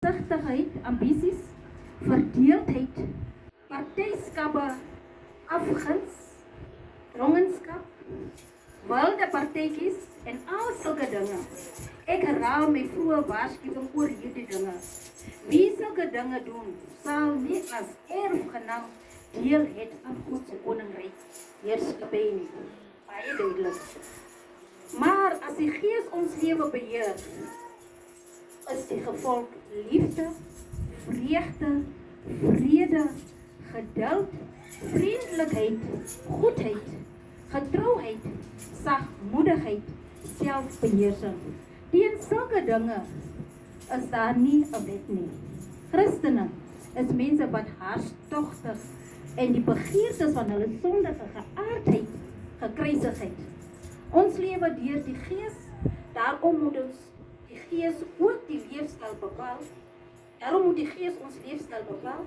Sigtigheid, ambisies, verdeeldheid, partyskappe, afguns, drongenskap, wilde partytjies en al sulke dinge. Ek herhaal my vroeë waarskuwing oor hierdie dinge. Wie sulke dinge doen, sal nie as erfgenaam deel het aan God se koninkryk heerskappy nie. Baie duidelik. Maar as die Gees ons lewe beheer, is die gevolg liefde, vreugde, vrede, geduld, vriendelikheid, goedheid, getrouheid, sagmoedigheid, selfbeheersing. Teen sulke dinge is daar nie 'n wet nie. Christene is mense wat hartstogtig en die begeertes van hulle sondige geaardheid gekruisig het. Ons lewe deur die Gees, daarom moet ons die Gees ook die leefstyl bepaal. Daarom moet die Gees ons leefstyl bepaal.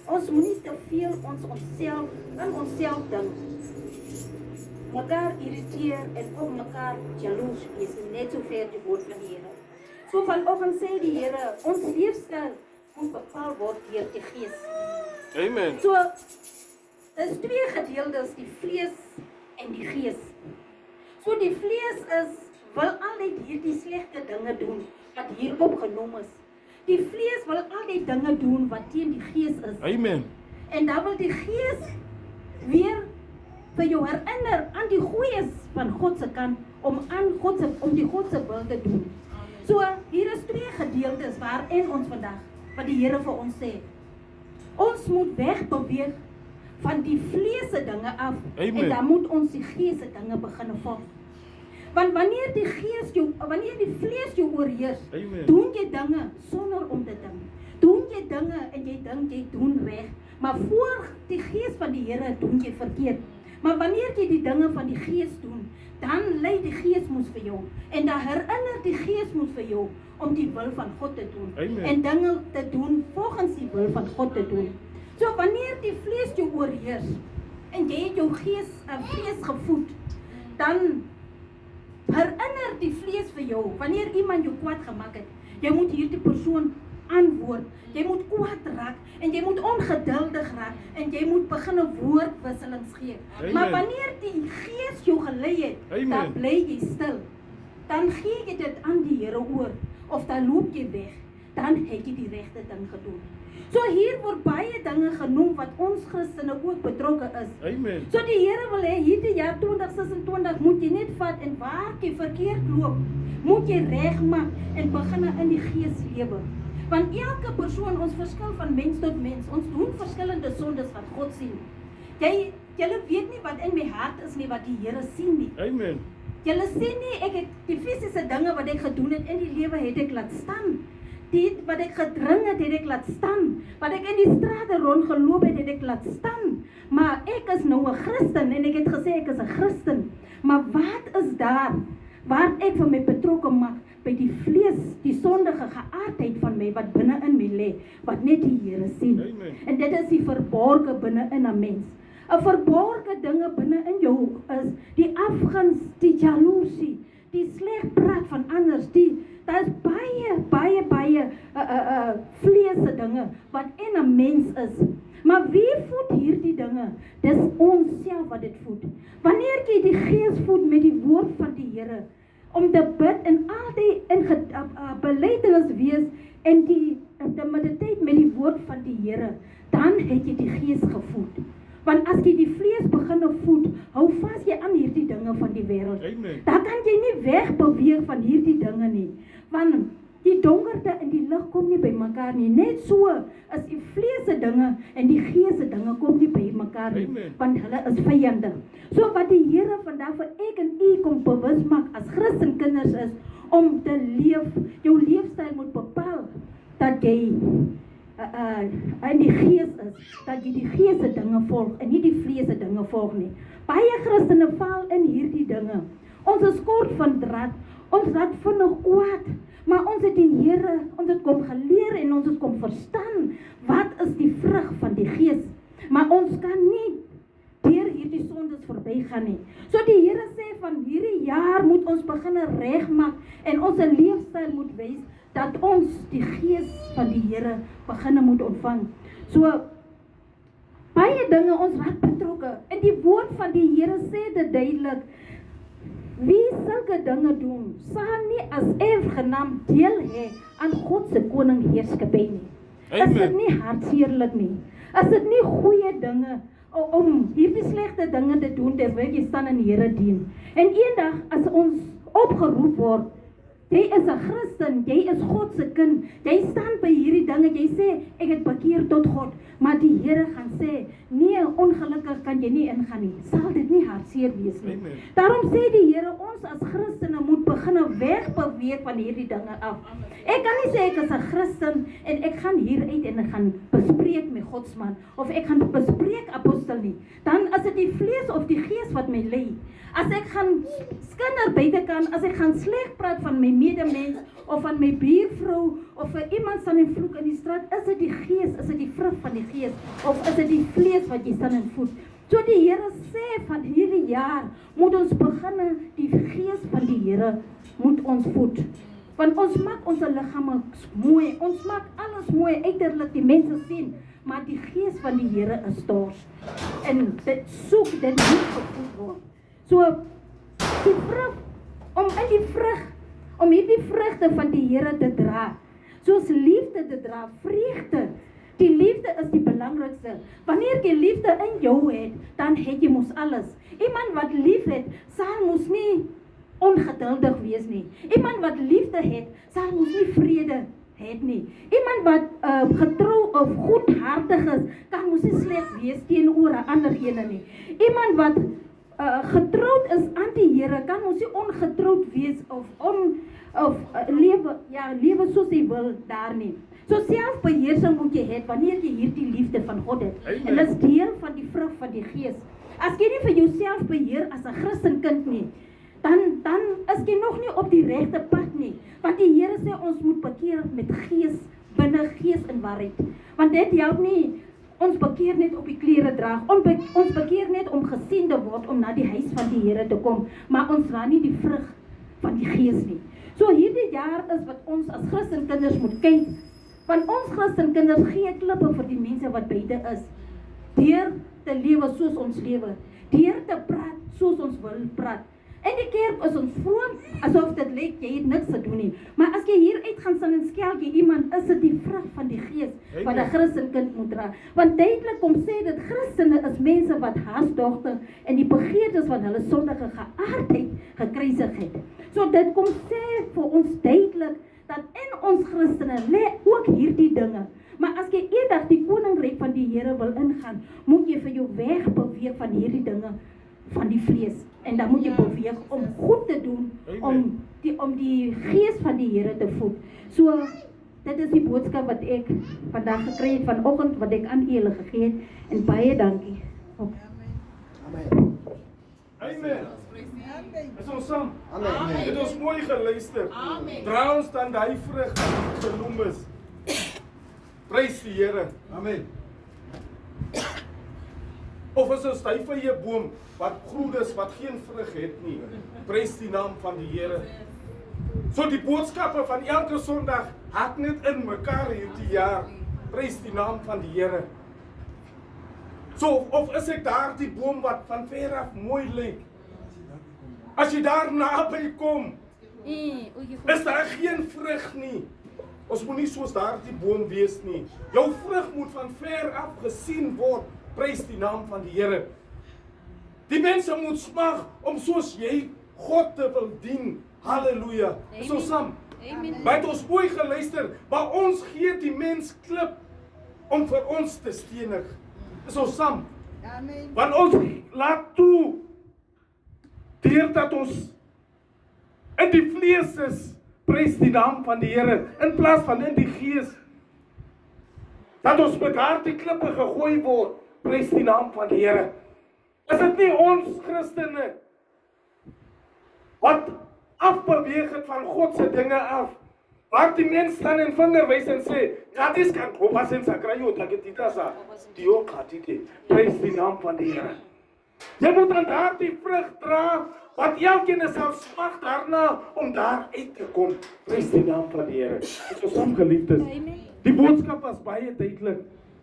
Ons moet nie te veel aan onsself dink. Mekaar irriteer en ook mekaar jaloers wees, net so ver die woord van die Here. So vanoggend sê die Here, ons leefstyl moet bepaal word deur die Gees. Amen. So, is twee gedeeltes, die vlees en die Gees. So die vlees wil altyd hierdie slegte dinge doen, wat hier opgenoem is. Die vlees wil altyd dinge doen wat teen die Gees is. Amen. En dan wil die Gees weer vir jou herinner aan die goeies van God se kant, om die God se wil te doen. So, hier is twee gedeeltes waarin ons vandag, wat die Here vir ons sê. Ons moet wegbeweeg van die vlees se dinge af. Amen. En dan moet ons die Gees se dinge begin volg. Want wanneer die vlees jou oorheers, Amen. doen jy dinge sonder om te dink. Doen jy dinge en jy dink jy doen reg, maar voor die Gees van die Here doen jy verkeerd. Maar wanneer jy die dinge van die Gees doen, dan lei die Gees mos vir jou. En dan herinner die Gees mos vir jou om die wil van God te doen. Amen. En dinge te doen volgens die wil van God te doen. So wanneer die vlees jou oorheers en jy het jou vlees gevoed, dan herinner die vlees vir jou, wanneer iemand jou kwaad gemaak het, jy moet hierdie persoon antwoord, jy moet kwaad raak, en jy moet ongeduldig raak, en jy moet begin 'n woordwisselings gee. Amen. Maar wanneer die Gees jou gelei het, Amen. dan bly jy stil. Dan gee jy dit aan die Here oor, of dan loop jy weg, dan het jy die regte ding gedoen. So hier word baie dinge genoem wat ons Christene ook betrokke is. Amen. So die Here wil hê hierdie jaar 2026 moet jy net vat en waar jy verkeerd loop, moet jy regmaak en begin in die Gees lewe. Want elke persoon, ons verskil van mens tot mens, ons doen verskillende sondes wat God sien. Julle weet nie wat in my hart is nie, wat die Here sien nie. Amen. Julle sien nie, ek het die fisiese dinge wat ek gedoen het in die lewe het ek laat staan. Dit wat ek gedring het ek laat staan. Wat ek in die strate rondgeloop het ek laat staan. Maar ek is nou 'n Christen en ek het gesê ek is 'n Christen. Maar wat is daar waar ek van my betrokke mag by die vlees, die sondige geaardheid van my wat binne in my lê, wat net die Here sien. Amen. En dit is die verborge binne in 'n mens. 'n Verborge dinge binne in jou is die afguns, die jaloesie, die sleg praat van anders, daar is baie vleese dinge wat in 'n mens is. Maar wie voed hierdie dinge? Dis ons self wat dit voed. Wanneer jy die Gees voed met die woord van die Here, om te bid en altyd in belydenis wees en te mediteer met die woord van die Here, dan het jy die Gees gevoed. Want as jy die vlees begin voed, hou vas jy aan hierdie dinge van die wêreld. Amen. Dan kan jy nie wegbeweeg van hierdie dinge nie. Want die donkerte en die lig kom nie by mekaar nie. Net so is die vlees se dinge en die Gees se dinge kom nie by mekaar nie. Amen. Want hulle is vyande. So wat die Here vandag vir ek en u kom bewus maak as Christenkinders is om te leef, jou leefstyl moet bepaal dat jy in die Gees is, dat jy die Gees se dinge volg en nie die vlees se dinge volg nie. Baie Christene val in hierdie dinge. Ons is kort van draad, ons raak vinnig kwaad, maar ons het die Here, ons het kom geleer en ons het kom verstaan wat is die vrug van die Gees. Maar ons kan nie deur hierdie sondes verbygaan nie. So die Here sê van hierdie jaar moet ons begin regmaak en ons leefstyl moet wys dat ons die Gees van die Here beginne moet ontvang. So, baie dinge ons raak betrokke. En die woord van die Here sê dit duidelik, wie sulke dinge doen, sal nie as erfgenaam deel hê aan God se koningsheerskappy nie. Is dit nie hartseerlik nie? Is dit nie goeie dinge om hierdie slegte dinge te doen terwyl jy staan in die Here dien? En eendag as ons opgeroep word, jy is 'n Christen, jy is God se kind, jy staan by hierdie dinge, jy sê, ek het bekeer tot God, maar die Here gaan sê, nee, ongelukkig kan jy nie ingaan nie, sal dit nie hartseer wees nie. Amen. Daarom sê die Here, ons as Christene moet begin wegbeweeg van hierdie dinge af. Ek kan nie sê ek is 'n Christen, en ek gaan hier uit en ek gaan bespreek met Godsman, of ek gaan bespreek apostel nie, dan is dit die vlees of die gees wat my lei. As ek gaan skinder buitekant, as ek gaan sleg praat van my medemens, of van my buurvrou, of vir iemand staan en vloek in die straat, is dit die gees, is dit die vrug van die gees, of is dit die vlees wat jy staan en voed? So die Here sê van hierdie jaar, moet ons beginne, die gees van die Here moet ons voed. Want ons maak ons liggame mooi, ons maak alles mooi, uiterlik die mense sien, maar die gees van die Here is dors. En dit soek, dit moet gevoed word. So, die vrug, om hierdie vrugte van die Here te dra, soos liefde te dra, vreugde. Die liefde is die belangrikste. Wanneer jy liefde in jou het, dan het jy mos alles. Iemand wat lief het, sal mos nie ongeduldig wees nie. Iemand wat liefde het, sal mos nie vrede het nie. Iemand wat getrou of goedhartig is, kan mos nie sleg wees teenoor 'n ander ene nie. Iemand wat getroud is aan die Here, kan ons nie ongetroud wees of lewe soos hy wil daar nie. So selfbeheersing moet jy hê wanneer jy hierdie liefde van God het. Amen. En dit is deel van die vrug van die Gees. As jy nie vir jouself beheer as 'n Christenkind nie, dan is jy nog nie op die regte pad nie. Want die Here sê ons moet bekeer met gees, binne gees en waarheid. Want dit help nie ons bekeer net op die klere draag. Ons bekeer net om gesien te word, om na die huis van die Here te kom. Maar ons dra nie die vrug van die Gees nie. So hierdie jaar is wat ons as Christenkinders moet kyk. Want ons Christenkinders gee klippe vir die mense wat buite is. Deur te lewe soos ons lewe. Deur te praat soos ons wil praat. In die kerk is ons vroom, asof dit lyk jy het niks te doen nie. Maar as jy hier uit gaan staan en skelk jy iemand, is dit die vrug van die Gees wat 'n Christenkind moet dra. Want duidelik kom sê dit Christene is mense wat haasdogtig en die begeertes van hulle sondige geaardheid gekruisig het. So dit kom sê vir ons duidelik dat in ons Christene lê ook hierdie dinge. Maar as jy eendag die koninkryk van die Here wil ingaan, moet jy vir jou weg beweeg van hierdie dinge van die vlees. En dan moet jy beweeg om goed te doen, om die gees van die Here te voed. So, dit is die boodskap wat ek vandag gekry het, vanoggend wat ek aan julle gegee het, en baie dankie. Amen. Is ons saam? Amen. Het ons mooi geluister. Dra ons dan die vrug wat genoem is. Prys die Here. Amen. Of is ons die vrye boom wat groen is, wat geen vrug het nie. Prys die naam van die Here. So die boodskappe van elke Sondag hak net in mekaar hierdie jaar. Prys die naam van die Here. So, of is ek daar die boom wat van ver af mooi lyk? As jy daar naby kom, is daar geen vrug nie. Ons moet nie soos daardie boom wees nie. Jou vrug moet van ver af gesien word. Prys die naam van die Here. Die mense moet smag om soos jy God te wil dien. Halleluja. Is ons saam? Maar het ons mooi geluister, maar ons gee die mens klip om vir ons te stenig. Is ons saam? Amen. Want ons laat toe, deurdat ons in die vlees is, prys die naam van die Here, in plaas van in die gees. Dat ons met daardie klippe gegooi word, prys die naam van die Here. Is dit nie ons Christene wat afbeweeg het van God se dinge af, waar die mens staan en vinger wys en sê, "Gadis kan kopas en sakrayo taketita sa." Dio katite. Prys die naam van die Here. Jy moet aan daardie vrug dra, wat elkeen sal smag daarna om daar uit te kom. Prys die naam van die Here. Is ons saam geliefdes? Amen. Die boodskap was baie duidelik.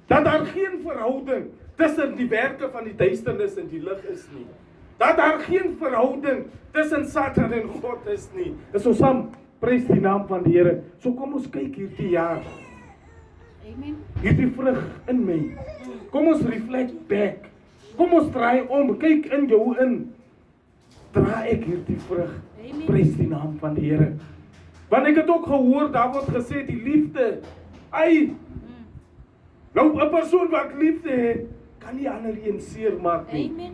Dat daar geen verhouding tussen die werke van die duisternis en die lig is nie. Dat daar geen verhouding tussen Satan en God is nie. Is ons saam, prys die naam van die Here. So kom ons kyk hierdie jaar. Amen. Hierdie vrug in my. Kom ons reflect back. Kom ons draai om, kyk in jou in. Draai ek hierdie vrug. Amen. Prys die naam van die Here. Want ek het ook gehoor, daar word gesê die liefde. Nou 'n persoon wat liefde het, kan nie ander een seermaak nie. Amen.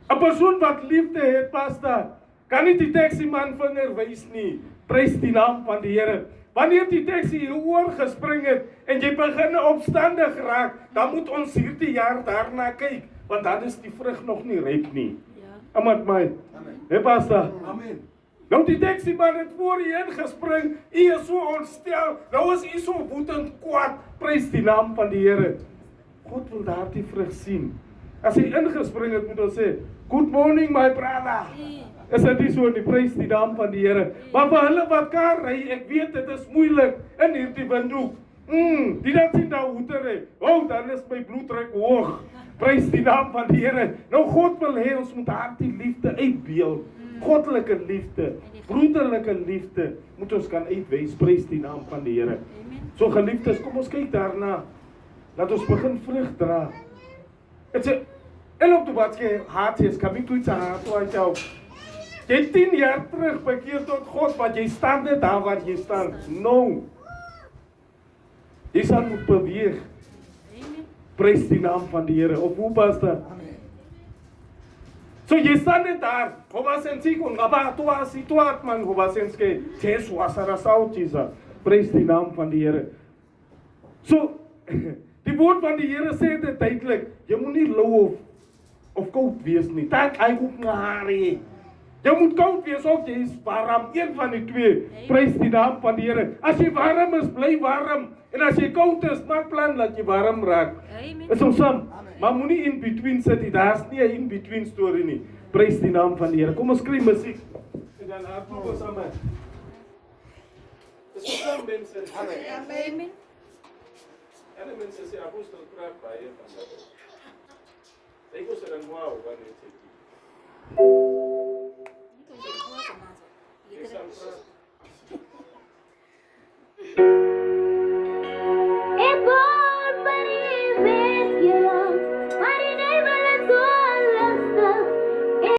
'n Persoon wat liefde het, pastor, kan nie die taximan vinger wys nie. Prys die naam van die Here. Wanneer die taxi jou oor gespring het en jy begin opstandig raak, dan moet ons hierdie jaar daarna kyk, want dan is die vrug nog nie ryp nie. Ja. Amen my. Amen. Hey pastor. Amen. Nou die taximan het voor u ingespring, u is so ontstel, nou is u so woedend kwaad, prys die naam van die Here. God wil daardie vrug sien. As hy ingespring het, moet ons sê, good morning my brother. Is dit nie so nie, prys die naam van die Here. Maar vir hulle wat kar ry, ek weet dit is moeilik in hierdie windhoek. Die dat sien daar hoeter hè. Dan is my bloeddruk hoog. Prys die naam van die Here. Nou God wil hê ons moet daardie liefde uitbeeld. Goddelike liefde, broederlike liefde moet ons kan uitwys. Prys die naam van die Here. So geliefdes, kom ons kyk daarna. Laat ons begin vrug dra. Dit sê elop toe wat jy hart is, kan nie iets hart wat jou. Jy 10 jaar terug bekeer tot God, want jy staan net daar waar jy staan. No. Jy sal moet beweeg. Prys die naam van die Here. Of hoe pastor? So jy staan net daar. Hoba sensi kon ngaba toa situaat man hoba senske. Jesu asara sautiza. Prys die naam van die Here. So die woord van die Here sê dit duidelik. Jy moet nie lou of koud wees nie. Tak hy ook ngare. Jy moet koud wees of jy is warm. Een van die twee. Prys die naam van die Here. As jy warm is, bly warm. En as jy koud is, maak plan dat jy warm raak. Is ons saam? Maar moenie in between sit nie. Daar's nie 'n in between storie nie. Prys die naam van die Here. Kom ons kry musiek. En dan hardloop ons saam. Dis so saam mense. Amen. Alle mense sê apostel praat baie van dit. Ek was er dan wow wanneer dit.